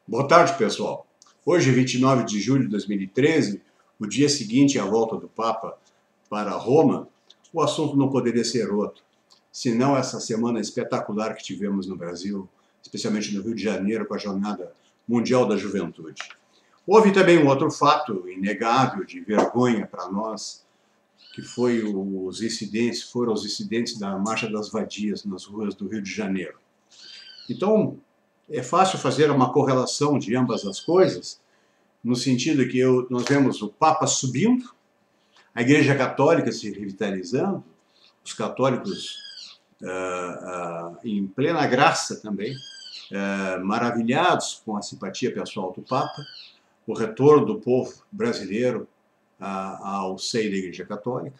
Boa tarde, pessoal. Hoje, 29 de julho de 2013, o dia seguinte à volta do Papa para Roma, o assunto não poderia ser outro, senão essa semana espetacular que tivemos no Brasil, especialmente no Rio de Janeiro, com a Jornada Mundial da Juventude. Houve também um outro fato inegável de vergonha para nós, que foram os incidentes da Marcha das Vadias nas ruas do Rio de Janeiro. Então, é fácil fazer uma correlação de ambas as coisas, no sentido que nós vemos o Papa subindo, a Igreja Católica se revitalizando, os católicos em plena graça também, maravilhados com a simpatia pessoal do Papa, o retorno do povo brasileiro ao seio da Igreja Católica,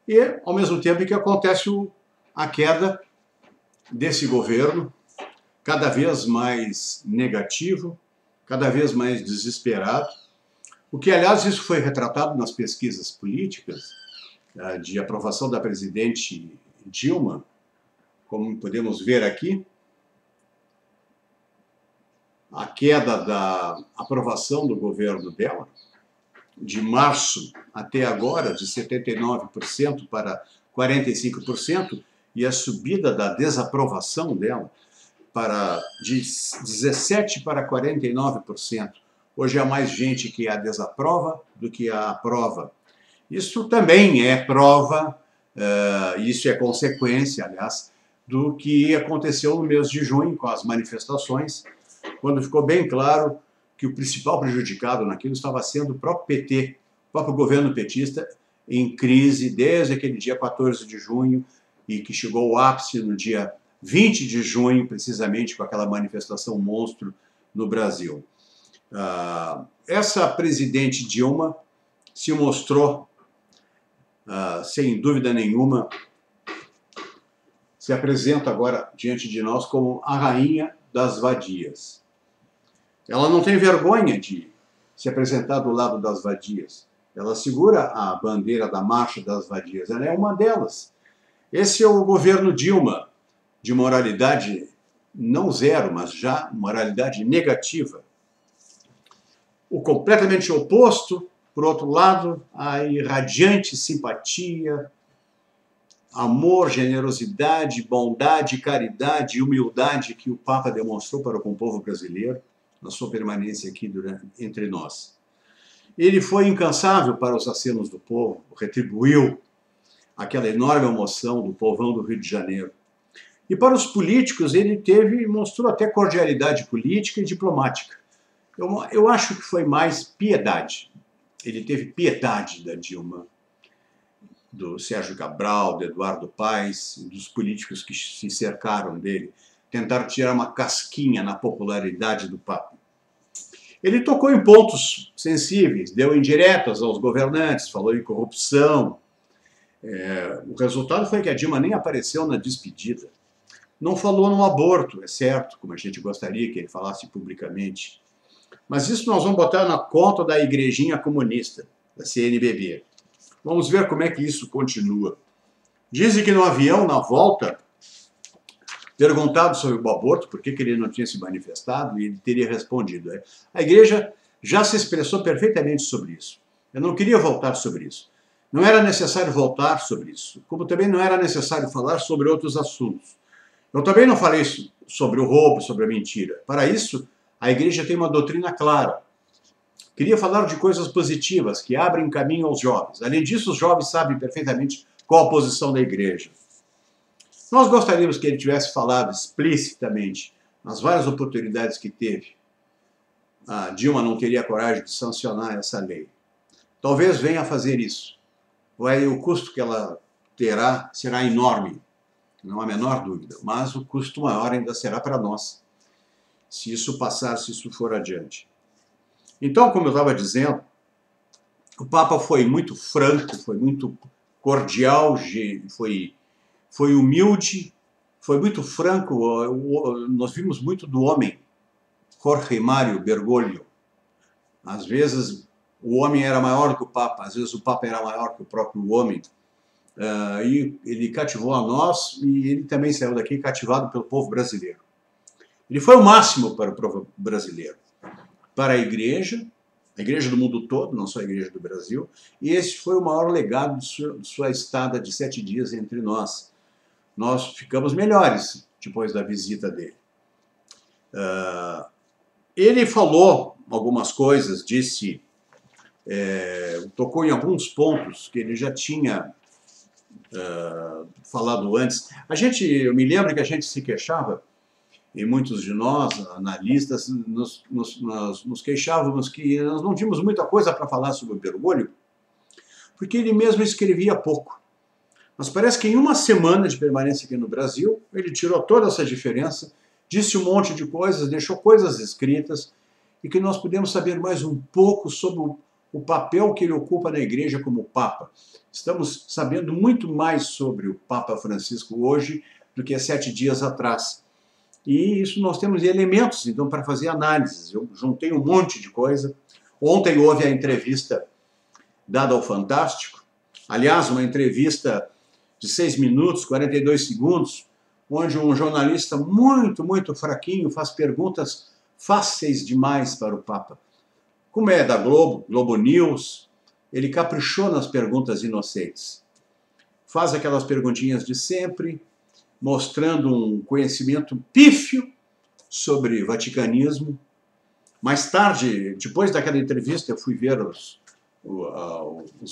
e, ao mesmo tempo, que acontece a queda desse governo, cada vez mais negativo, cada vez mais desesperado, o que, aliás, isso foi retratado nas pesquisas políticas de aprovação da presidente Dilma, como podemos ver aqui, a queda da aprovação do governo dela, de março até agora, de 79% para 45%, e a subida da desaprovação dela de 17% para 49%. Hoje há mais gente que a desaprova do que a aprova. Isso também é prova, isso é consequência, aliás, do que aconteceu no mês de junho com as manifestações, quando ficou bem claro que o principal prejudicado naquilo estava sendo o próprio PT, o próprio governo petista, em crise desde aquele dia 14 de junho, e que chegou ao ápice no dia 20 de junho, precisamente, com aquela manifestação monstro no Brasil. Essa presidente Dilma se mostrou, sem dúvida nenhuma, se apresenta agora diante de nós como a rainha das vadias. Ela não tem vergonha de se apresentar do lado das vadias. Ela segura a bandeira da Marcha das Vadias. Ela é uma delas. Esse é o governo Dilma, de moralidade não zero, mas já moralidade negativa. O completamente oposto, por outro lado, a irradiante simpatia, amor, generosidade, bondade, caridade e humildade que o Papa demonstrou para com o povo brasileiro na sua permanência aqui entre nós. Ele foi incansável para os acenos do povo, retribuiu aquela enorme emoção do povão do Rio de Janeiro. E para os políticos ele mostrou até cordialidade política e diplomática. Eu acho que foi mais piedade. Ele teve piedade da Dilma, do Sérgio Cabral, do Eduardo Paes, dos políticos que se cercaram dele, tentaram tirar uma casquinha na popularidade do Papa. Ele tocou em pontos sensíveis, deu indiretas aos governantes, falou em corrupção. O resultado foi que a Dilma nem apareceu na despedida. Não falou no aborto, é certo, como a gente gostaria que ele falasse publicamente. Mas isso nós vamos botar na conta da igrejinha comunista, da CNBB. Vamos ver como é que isso continua. Dizem que no avião, na volta, perguntado sobre o aborto, por que ele não tinha se manifestado, e ele teria respondido. A igreja já se expressou perfeitamente sobre isso. Eu não queria voltar sobre isso. Não era necessário voltar sobre isso, como também não era necessário falar sobre outros assuntos. Eu também não falei sobre o roubo, sobre a mentira. Para isso, a igreja tem uma doutrina clara. Queria falar de coisas positivas, que abrem caminho aos jovens. Além disso, os jovens sabem perfeitamente qual a posição da igreja. Nós gostaríamos que ele tivesse falado explicitamente, nas várias oportunidades que teve. A Dilma não teria coragem de sancionar essa lei. Talvez venha a fazer isso. O custo que ela terá será enorme, não há a menor dúvida, mas o custo maior ainda será para nós, se isso passar, se isso for adiante. Então, como eu estava dizendo, o Papa foi muito franco, foi muito cordial, foi humilde, foi muito franco. Nós vimos muito do homem, Jorge Mário Bergoglio. Às vezes o homem era maior do que o Papa, às vezes o Papa era maior que o próprio homem. E ele cativou a nós, e ele também saiu daqui cativado pelo povo brasileiro. Ele foi o máximo para o povo brasileiro. para a igreja do mundo todo, não só a igreja do Brasil, e esse foi o maior legado de sua estada de 7 dias entre nós. Nós ficamos melhores depois da visita dele. Ele falou algumas coisas, disse, tocou em alguns pontos que ele já tinha falado antes. Eu me lembro que a gente se queixava, e muitos de nós, analistas, nos queixávamos que nós não tínhamos muita coisa para falar sobre o Bergoglio, porque ele mesmo escrevia pouco. Mas parece que em uma semana de permanência aqui no Brasil, ele tirou toda essa diferença, disse um monte de coisas, deixou coisas escritas, e que nós podemos saber mais um pouco sobre o papel que ele ocupa na igreja como Papa. Estamos sabendo muito mais sobre o Papa Francisco hoje do que há 7 dias atrás. E isso nós temos elementos, então, para fazer análises. Eu juntei um monte de coisa. Ontem houve a entrevista dada ao Fantástico. Aliás, uma entrevista de 6 minutos, 42 segundos, onde um jornalista muito, muito fraquinho faz perguntas fáceis demais para o Papa. Como é da Globo News, ele caprichou nas perguntas inocentes. Faz aquelas perguntinhas de sempre, mostrando um conhecimento pífio sobre vaticanismo. Mais tarde, depois daquela entrevista, eu fui ver os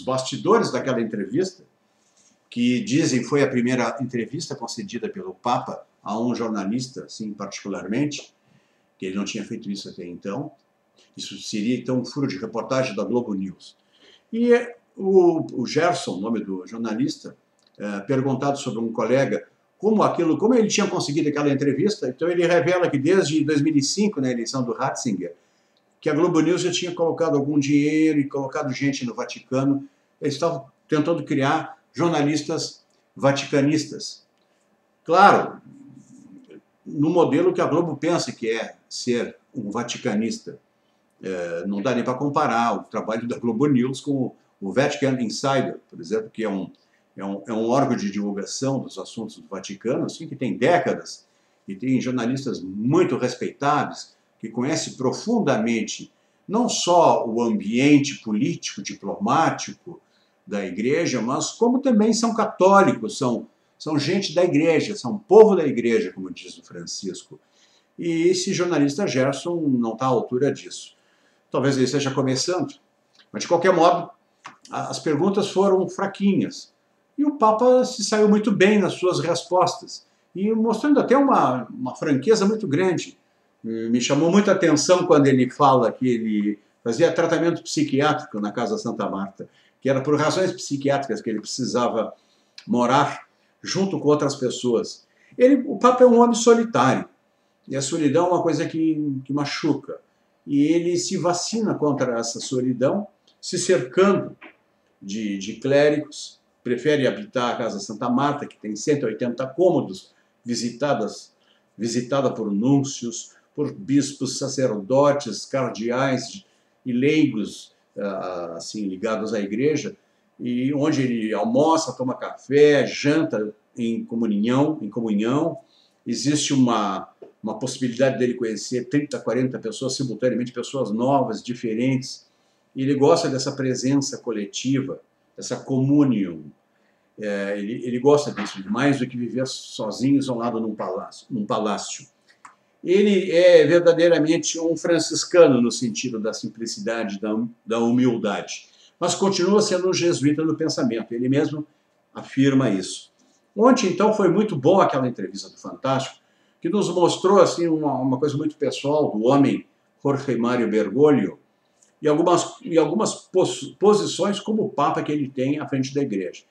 bastidores daquela entrevista, que dizem foi a primeira entrevista concedida pelo Papa a um jornalista, assim, particularmente, que ele não tinha feito isso até então. Isso seria, então, um furo de reportagem da Globo News. E o Gerson, o nome do jornalista, perguntado sobre um colega como ele tinha conseguido aquela entrevista, então ele revela que desde 2005, na eleição do Ratzinger, que a Globo News já tinha colocado algum dinheiro e colocado gente no Vaticano. Eles estavam tentando criar jornalistas vaticanistas. Claro, no modelo que a Globo pensa que é ser um vaticanista. Não dá nem para comparar o trabalho da Globo News com o Vatican Insider, por exemplo, que é um órgão de divulgação dos assuntos do Vaticano, assim, que tem décadas, e tem jornalistas muito respeitados, que conhecem profundamente não só o ambiente político, diplomático da igreja, mas como também são católicos, são gente da igreja, são povo da igreja, como diz o Francisco. E esse jornalista Gerson não está à altura disso. Talvez ele esteja começando, mas de qualquer modo, as perguntas foram fraquinhas. E o Papa se saiu muito bem nas suas respostas, e mostrando até uma franqueza muito grande. Me chamou muita atenção quando ele fala que ele fazia tratamento psiquiátrico na Casa Santa Marta, que era por razões psiquiátricas que ele precisava morar junto com outras pessoas. O Papa é um homem solitário, e a solidão é uma coisa que machuca. E ele se vacina contra essa solidão, se cercando de clérigos, prefere habitar a Casa Santa Marta, que tem 180 cômodos, visitada por núncios, por bispos, sacerdotes, cardeais e leigos assim, ligados à igreja, e onde ele almoça, toma café, janta em comunhão. Existe uma possibilidade dele conhecer 30, 40 pessoas simultaneamente, pessoas novas, diferentes. E ele gosta dessa presença coletiva, dessa comunhão. Ele gosta disso, mais do que viver sozinho, isolado num palácio. Ele é verdadeiramente um franciscano no sentido da simplicidade, da humildade, mas continua sendo um jesuíta no pensamento. Ele mesmo afirma isso. Ontem, então, foi muito bom aquela entrevista do Fantástico, que nos mostrou assim, uma coisa muito pessoal do homem Jorge Mário Bergoglio e algumas posições como Papa que ele tem à frente da igreja.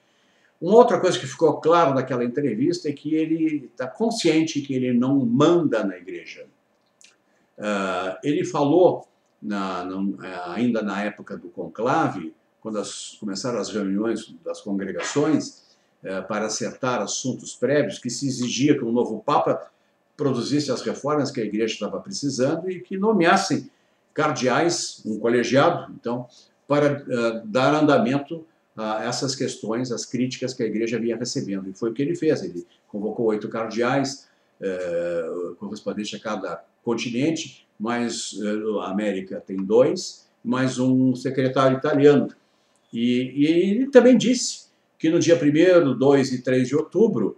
Uma outra coisa que ficou claro naquela entrevista é que ele está consciente que ele não manda na igreja. Ele falou, ainda na época do conclave, quando começaram as reuniões das congregações, para acertar assuntos prévios, que se exigia que um novo Papa produzisse as reformas que a igreja estava precisando e que nomeassem cardeais, um colegiado, então, para dar andamento a essas questões, as críticas que a igreja vinha recebendo. E foi o que ele fez. Ele convocou 8 cardeais, correspondentes a cada continente, mais a América tem 2, mais um secretário italiano. E ele também disse que no dia 1º, 2 e 3 de outubro,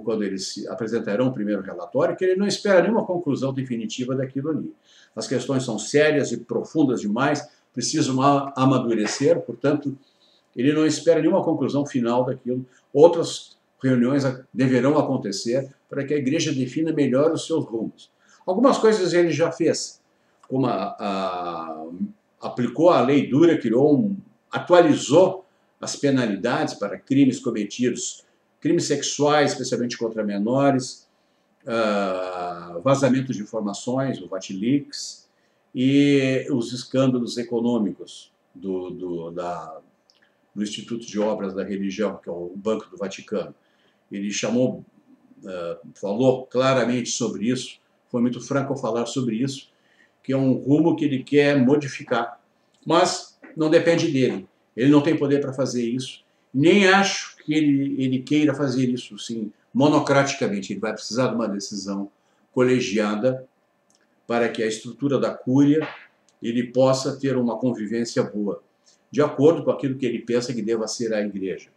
quando eles apresentarão o primeiro relatório, que ele não espera nenhuma conclusão definitiva daquilo ali. As questões são sérias e profundas demais, precisam amadurecer, portanto, ele não espera nenhuma conclusão final daquilo. Outras reuniões deverão acontecer para que a igreja defina melhor os seus rumos. Algumas coisas ele já fez, como aplicou a lei dura, atualizou as penalidades para crimes cometidos, crimes sexuais, especialmente contra menores, vazamento de informações, o Vatilix, e os escândalos econômicos do Instituto de Obras da Religião, que é o Banco do Vaticano. Ele falou claramente sobre isso, foi muito franco ao falar sobre isso, que é um rumo que ele quer modificar, mas não depende dele. Ele não tem poder para fazer isso, nem acho que ele queira fazer isso, sim, monocraticamente. Ele vai precisar de uma decisão colegiada para que a estrutura da Cúria ele possa ter uma convivência boa, de acordo com aquilo que ele pensa que deva ser a igreja.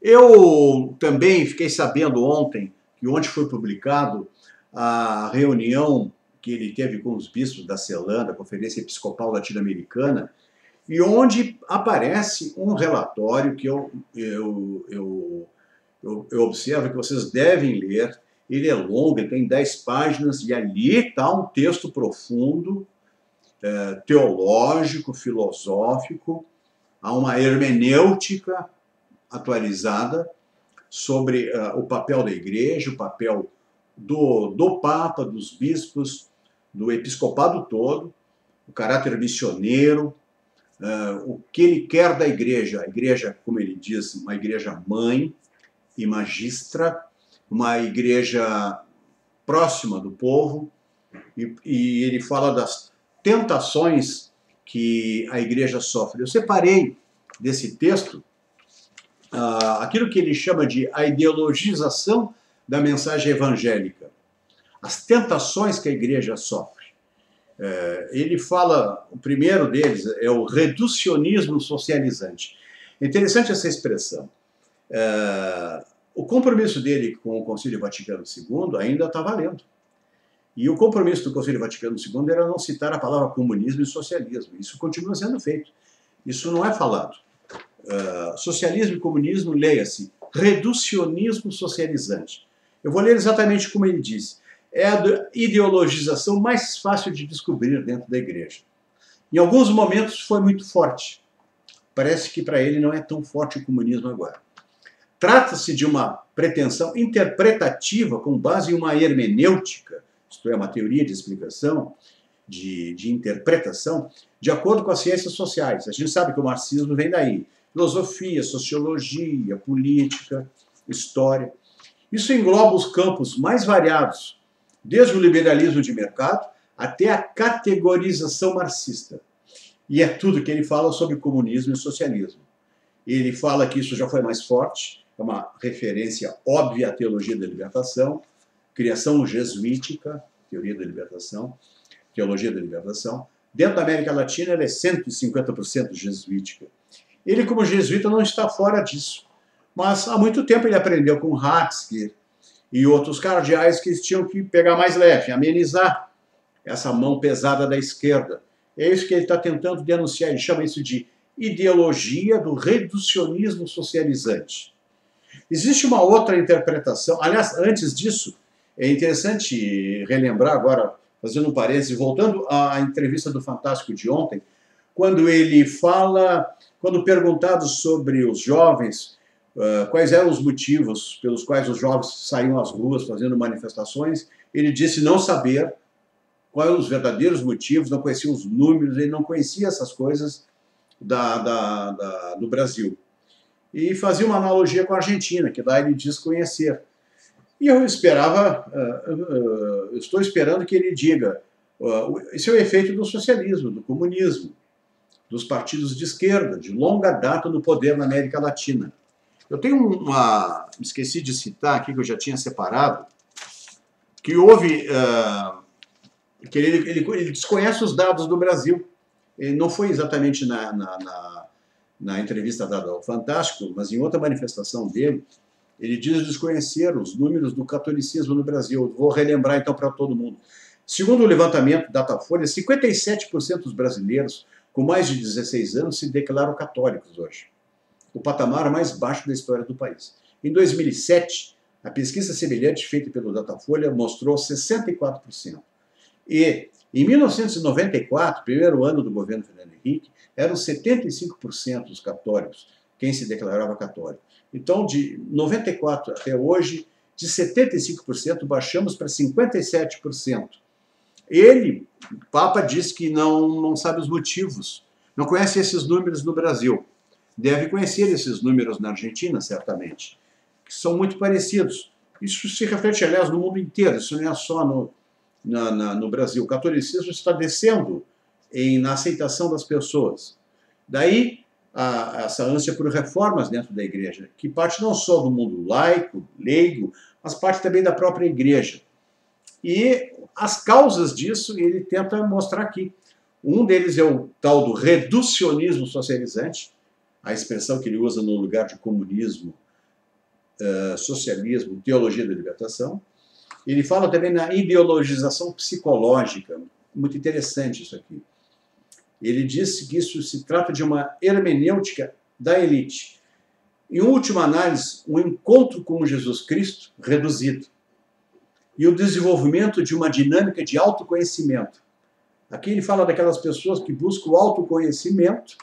Eu também fiquei sabendo ontem, que ontem foi publicado a reunião que ele teve com os bispos da CELAM, da Conferência Episcopal Latino-Americana, e onde aparece um relatório que eu observo que vocês devem ler. Ele é longo, ele tem 10 páginas, e ali está um texto profundo, teológico, filosófico, há uma hermenêutica atualizada sobre o papel da igreja, o papel do Papa, dos bispos, do episcopado todo, o caráter missioneiro, o que ele quer da igreja. A igreja, como ele diz, uma igreja mãe e magistra, uma igreja próxima do povo, e ele fala das tentações que a igreja sofre. Eu separei desse texto aquilo que ele chama de a ideologização da mensagem evangélica, as tentações que a igreja sofre. Ele fala, o primeiro deles é o reducionismo socializante. É interessante essa expressão. O compromisso dele com o Concílio Vaticano II ainda está valendo. E o compromisso do Concílio Vaticano II era não citar a palavra comunismo e socialismo. Isso continua sendo feito. Isso não é falado. Socialismo e comunismo, leia-se, reducionismo socializante. Eu vou ler exatamente como ele disse. É a ideologização mais fácil de descobrir dentro da igreja. Em alguns momentos foi muito forte. Parece que para ele não é tão forte o comunismo agora. Trata-se de uma pretensão interpretativa com base em uma hermenêutica, isto é, uma teoria de explicação, de interpretação, de acordo com as ciências sociais. A gente sabe que o marxismo vem daí. Filosofia, sociologia, política, história. Isso engloba os campos mais variados, desde o liberalismo de mercado até a categorização marxista. E é tudo que ele fala sobre comunismo e socialismo. Ele fala que isso já foi mais forte, é uma referência óbvia à teologia da libertação, criação jesuítica, teoria da libertação, teologia da libertação. Dentro da América Latina, ela é 150% jesuítica. Ele, como jesuíta, não está fora disso. Mas há muito tempo ele aprendeu com Ratzinger e outros cardeais que tinham que pegar mais leve, amenizar essa mão pesada da esquerda. É isso que ele está tentando denunciar. Ele chama isso de ideologia do reducionismo socializante. Existe uma outra interpretação. Aliás, antes disso, é interessante relembrar agora, fazendo um parênteses, voltando à entrevista do Fantástico de ontem, quando ele fala, quando perguntado sobre os jovens, quais eram os motivos pelos quais os jovens saíam às ruas fazendo manifestações, ele disse não saber quais eram os verdadeiros motivos, não conhecia os números, ele não conhecia essas coisas do Brasil. E fazia uma analogia com a Argentina, que lá ele diz conhecer. E eu estou esperando que ele diga, esse é o efeito do socialismo, do comunismo, dos partidos de esquerda, de longa data no poder na América Latina. Eu tenho esqueci de citar aqui, que eu já tinha separado, que houve que ele desconhece os dados do Brasil. Ele não foi exatamente na entrevista dada ao Fantástico, mas em outra manifestação dele, ele diz desconhecer os números do catolicismo no Brasil. Vou relembrar então para todo mundo. Segundo o levantamento Datafolha, 57% dos brasileiros com mais de 16 anos se declaram católicos hoje. O patamar mais baixo da história do país. Em 2007, a pesquisa semelhante feita pelo Datafolha mostrou 64%. E em 1994, primeiro ano do governo Fernando Henrique, eram 75% os católicos, quem se declarava católico. Então, de 94 até hoje, de 75% baixamos para 57%. Ele, o Papa, disse que não sabe os motivos, não conhece esses números no Brasil. Deve conhecer esses números na Argentina, certamente, que são muito parecidos. Isso se reflete, aliás, no mundo inteiro, isso não é só no Brasil. O catolicismo está descendo na aceitação das pessoas. Daí, essa ânsia por reformas dentro da igreja, que parte não só do mundo laico, leigo, mas parte também da própria igreja. E as causas disso ele tenta mostrar aqui. Um deles é o tal do reducionismo socializante, a expressão que ele usa no lugar de comunismo, socialismo, teologia da libertação. Ele fala também na ideologização psicológica, muito interessante isso aqui. Ele disse que isso se trata de uma hermenêutica da elite. Em última análise, um encontro com Jesus Cristo reduzido e o desenvolvimento de uma dinâmica de autoconhecimento. Aqui ele fala daquelas pessoas que buscam o autoconhecimento,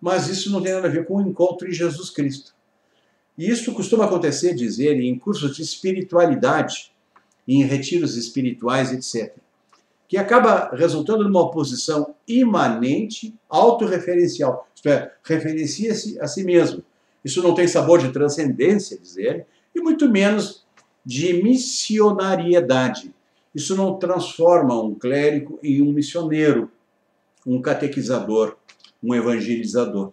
mas isso não tem nada a ver com o encontro em Jesus Cristo. E isso costuma acontecer, diz ele, em cursos de espiritualidade, em retiros espirituais, etc., que acaba resultando numa posição imanente, autorreferencial, isto é, referencia-se a si mesmo. Isso não tem sabor de transcendência, diz ele, e muito menos de missionariedade. Isso não transforma um clérigo em um missioneiro, um catequizador, um evangelizador.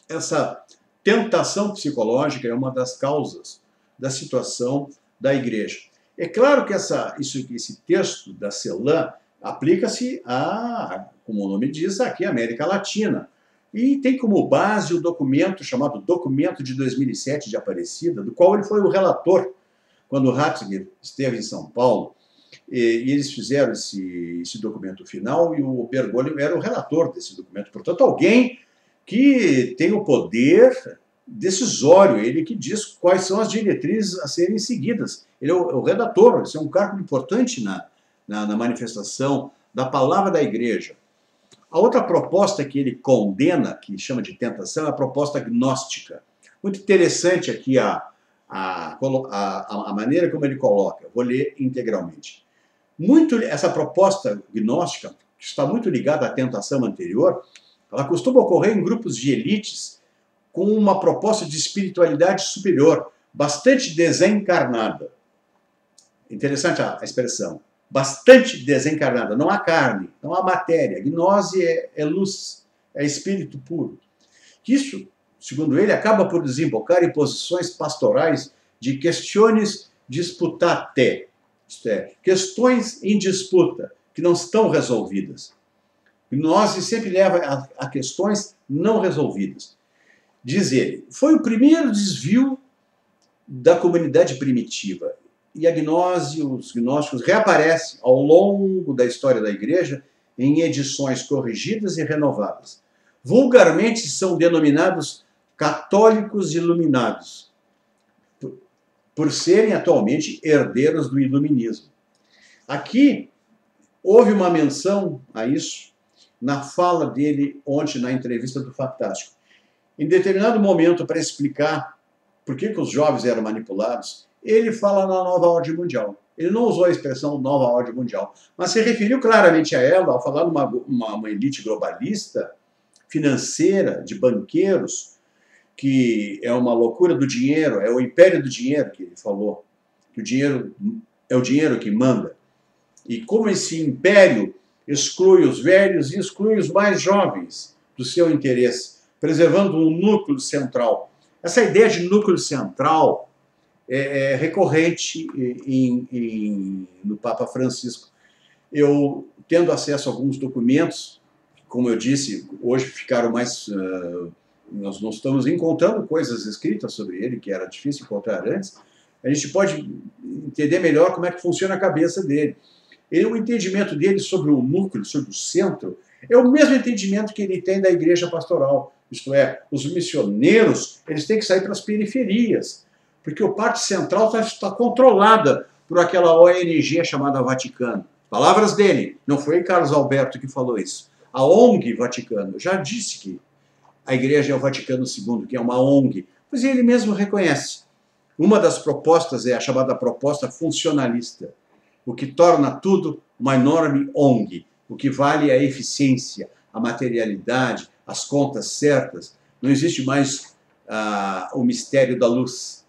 Essa tentação psicológica é uma das causas da situação da igreja. É claro que esse texto da CELAM aplica-se como o nome diz, aqui, América Latina. E tem como base o documento chamado Documento de 2007 de Aparecida, do qual ele foi o relator quando o Ratzinger esteve em São Paulo. E eles fizeram esse documento final e o Bergoglio era o relator desse documento. Portanto, alguém que tem o poder decisório, ele que diz quais são as diretrizes a serem seguidas. Ele é o redator, isso é um cargo importante na manifestação da palavra da igreja. A outra proposta que ele condena, que chama de tentação, é a proposta gnóstica. Muito interessante aqui a maneira como ele coloca. Vou ler integralmente. Essa proposta gnóstica, que está muito ligada à tentação anterior, ela costuma ocorrer em grupos de elites com uma proposta de espiritualidade superior, bastante desencarnada. Interessante a expressão. Bastante desencarnada. Não há carne, não há matéria. Gnose é luz, é espírito puro. Isso, segundo ele, acaba por desembocar em posições pastorais de questiones disputate, isto é, questões em disputa, que não estão resolvidas. Gnose sempre leva a questões não resolvidas. Diz ele, foi o primeiro desvio da comunidade primitiva. E a gnose, os gnósticos, reaparecem ao longo da história da igreja em edições corrigidas e renovadas. Vulgarmente são denominados católicos iluminados, por serem atualmente herdeiros do iluminismo. Aqui houve uma menção a isso na fala dele ontem na entrevista do Fantástico. Em determinado momento, para explicar por que os jovens eram manipulados, ele fala na nova ordem mundial. Ele não usou a expressão nova ordem mundial, mas se referiu claramente a ela ao falar numa elite globalista, financeira, de banqueiros, que é uma loucura do dinheiro, é o império do dinheiro que ele falou, que o dinheiro é o dinheiro que manda. E como esse império exclui os velhos e exclui os mais jovens do seu interesse, preservando um núcleo central. Essa ideia de núcleo central é recorrente no Papa Francisco. eu, tendo acesso a alguns documentos, como eu disse, hoje ficaram mais... nós não estamos encontrando coisas escritas sobre ele, que era difícil encontrar antes, a gente pode entender melhor como é que funciona a cabeça dele. O entendimento dele sobre o núcleo, sobre o centro, é o mesmo entendimento que ele tem da igreja pastoral. Isto é, os missioneiros, eles têm que sair para as periferias, porque a parte central está controlada por aquela ONG chamada Vaticano. Palavras dele, não foi Carlos Alberto que falou isso. A ONG Vaticano, já disse que a igreja é o Vaticano II, que é uma ONG, pois ele mesmo reconhece. Uma das propostas é a chamada proposta funcionalista, o que torna tudo uma enorme ONG. O que vale é a eficiência, a materialidade, as contas certas. Não existe mais o mistério da luz,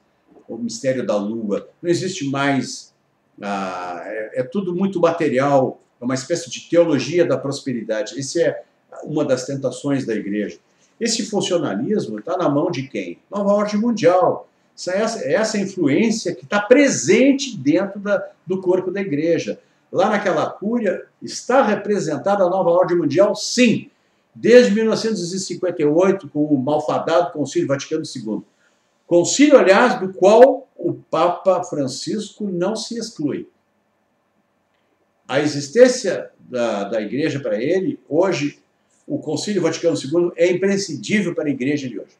o mistério da lua. Não existe mais... é tudo muito material, é uma espécie de teologia da prosperidade. Essa é uma das tentações da igreja. Esse funcionalismo está na mão de quem? Nova Ordem Mundial. Essa influência que está presente dentro do corpo da igreja. Lá naquela cúria está representada a Nova Ordem Mundial, sim, desde 1958, com o malfadado Concílio Vaticano II. Concílio, aliás, do qual o Papa Francisco não se exclui. A existência da igreja para ele, hoje, o Concílio Vaticano II é imprescindível para a igreja de hoje.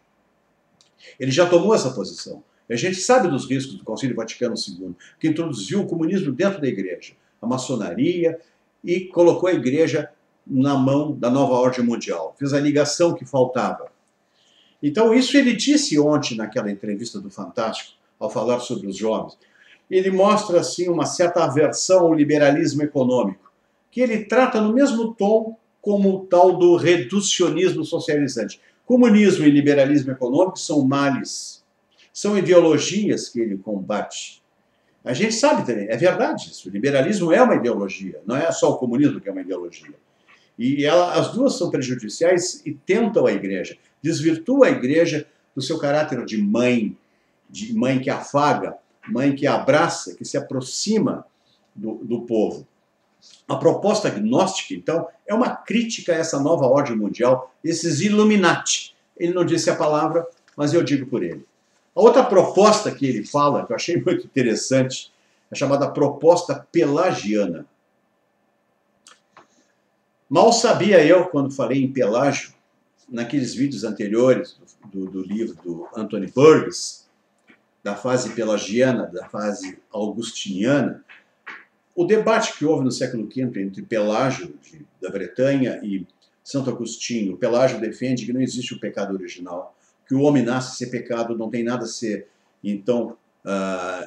Ele já tomou essa posição. E a gente sabe dos riscos do Concílio Vaticano II, que introduziu o comunismo dentro da igreja, a maçonaria, e colocou a igreja na mão da Nova Ordem Mundial. Fez a ligação que faltava. Então, isso ele disse ontem naquela entrevista do Fantástico, ao falar sobre os jovens. Ele mostra, assim, uma certa aversão ao liberalismo econômico, que ele trata no mesmo tom como o tal do reducionismo socializante. Comunismo e liberalismo econômico são males, são ideologias que ele combate. A gente sabe também, é verdade isso, o liberalismo é uma ideologia, não é só o comunismo que é uma ideologia. E as duas são prejudiciais e tentam a igreja, desvirtuam a igreja do seu caráter de mãe que afaga, mãe que abraça, que se aproxima do povo. A proposta gnóstica, então, é uma crítica a essa nova ordem mundial, esses Illuminati. Ele não disse a palavra, mas eu digo por ele. A outra proposta que ele fala, que eu achei muito interessante, é a chamada proposta pelagiana. Mal sabia eu, quando falei em Pelágio, naqueles vídeos anteriores do livro do Anthony Burgess, da fase pelagiana, da fase augustiniana, o debate que houve no século V entre Pelágio, da Bretanha, e Santo Agostinho. Pelágio defende que não existe o pecado original, que o homem nasce sem pecado, não tem nada a ser, então,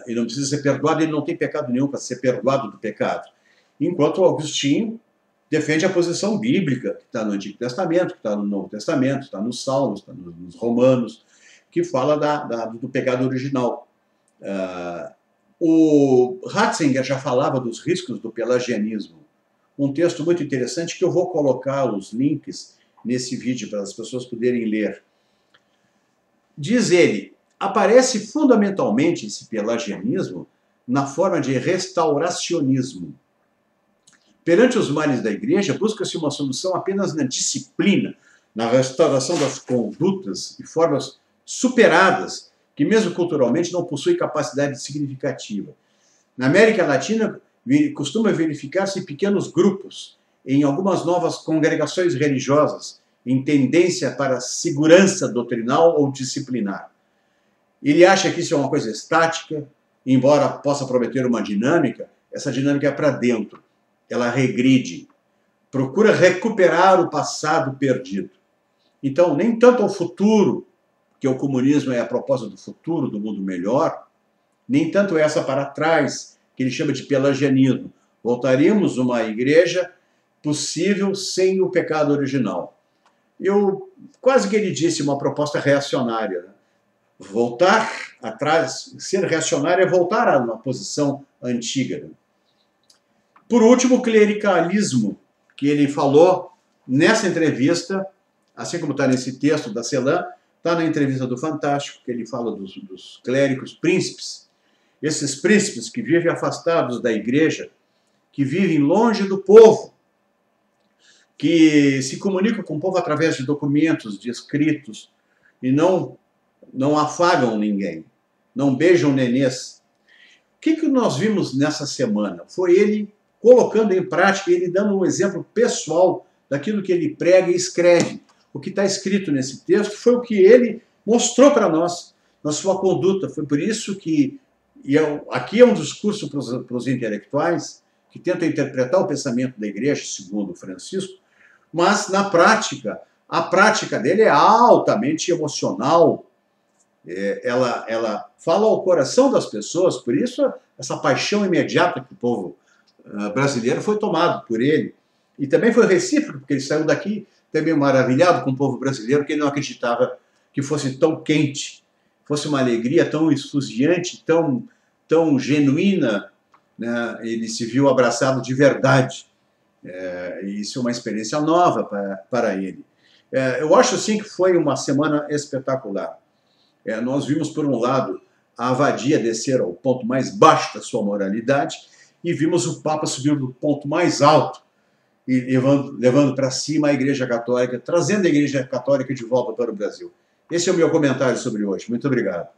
ele não precisa ser perdoado, ele não tem pecado nenhum para ser perdoado do pecado. Enquanto o Agostinho defende a posição bíblica, que está no Antigo Testamento, que está no Novo Testamento, está nos Salmos, está nos Romanos, que fala do pecado original. O Ratzinger já falava dos riscos do pelagianismo. Um texto muito interessante que eu vou colocar os links nesse vídeo para as pessoas poderem ler. Diz ele, aparece fundamentalmente esse pelagianismo na forma de restauracionismo. Perante os males da igreja, busca-se uma solução apenas na disciplina, na restauração das condutas e formas superadas, que mesmo culturalmente não possuem capacidade significativa. Na América Latina, costuma verificar-se pequenos grupos, em algumas novas congregações religiosas, em tendência para segurança doutrinal ou disciplinar. Ele acha que isso é uma coisa estática, embora possa prometer uma dinâmica, essa dinâmica é para dentro, ela regride, procura recuperar o passado perdido. Então, nem tanto ao futuro, que o comunismo é a proposta do futuro, do mundo melhor, nem tanto essa para trás, que ele chama de pelagianismo. Voltaríamos a uma igreja possível sem o pecado original. Quase que ele disse uma proposta reacionária. Né? Voltar atrás, ser reacionário é voltar a uma posição antiga. Né? Por último, o clericalismo, que ele falou nessa entrevista, assim como está nesse texto da Celan, está na entrevista do Fantástico, que ele fala dos clérigos príncipes, esses príncipes que vivem afastados da igreja, que vivem longe do povo, que se comunicam com o povo através de documentos, de escritos, e não afagam ninguém, não beijam nenês. O que nós vimos nessa semana? Foi ele colocando em prática, ele dando um exemplo pessoal daquilo que ele prega e escreve. O que está escrito nesse texto foi o que ele mostrou para nós na sua conduta. Foi por isso que, aqui é um discurso para os intelectuais que tentam interpretar o pensamento da igreja, segundo Francisco, mas na prática, a prática dele é altamente emocional. Ela fala ao coração das pessoas, por isso essa paixão imediata que o povo brasileiro foi tomado por ele. E também foi recíproco, porque ele saiu daqui também maravilhado com o povo brasileiro, que ele não acreditava que fosse tão quente, fosse uma alegria tão esfuziante, tão genuína, né? Ele se viu abraçado de verdade. Isso é uma experiência nova para ele. Eu acho assim que foi uma semana espetacular. Nós vimos, por um lado, a vadia descer ao ponto mais baixo da sua moralidade e vimos o Papa subir do ponto mais alto e levando para cima a Igreja Católica, trazendo a Igreja Católica de volta para o Brasil. Esse é o meu comentário sobre hoje. Muito obrigado.